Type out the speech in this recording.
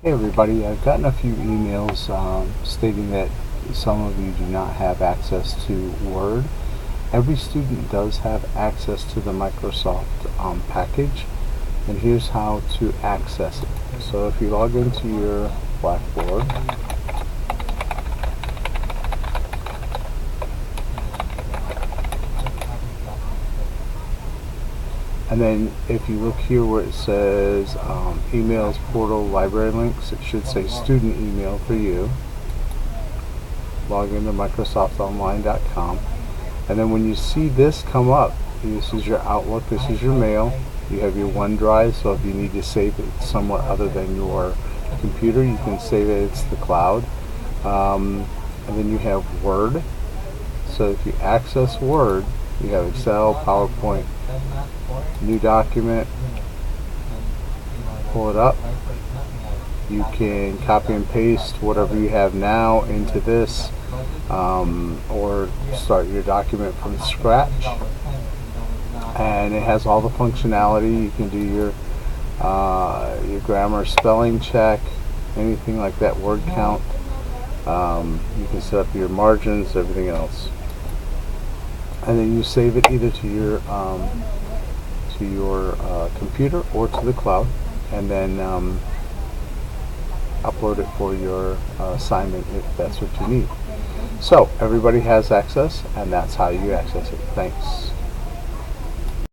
Hey everybody, I've gotten a few emails stating that some of you do not have access to Word. Every student does have access to the Microsoft package, and here's how to access it. So if you log into your Blackboard, and then if you look here where it says emails, portal, library links, it should say student email for you. Log into microsoftonline.com, and then when you see this come up, this is your Outlook, this is your mail, you have your OneDrive, so if you need to save it somewhere other than your computer, you can save it, it's the cloud. And then you have Word. So if you access Word, you have Excel, PowerPoint, new document, pull it up. You can copy and paste whatever you have now into this, or start your document from scratch. And it has all the functionality. You can do your grammar, spelling check, anything like that, word count. You can set up your margins, everything else, and then you save it either to your computer or to the cloud, and then upload it for your assignment if that's what you need. So everybody has access, and that's how you access it. Thanks.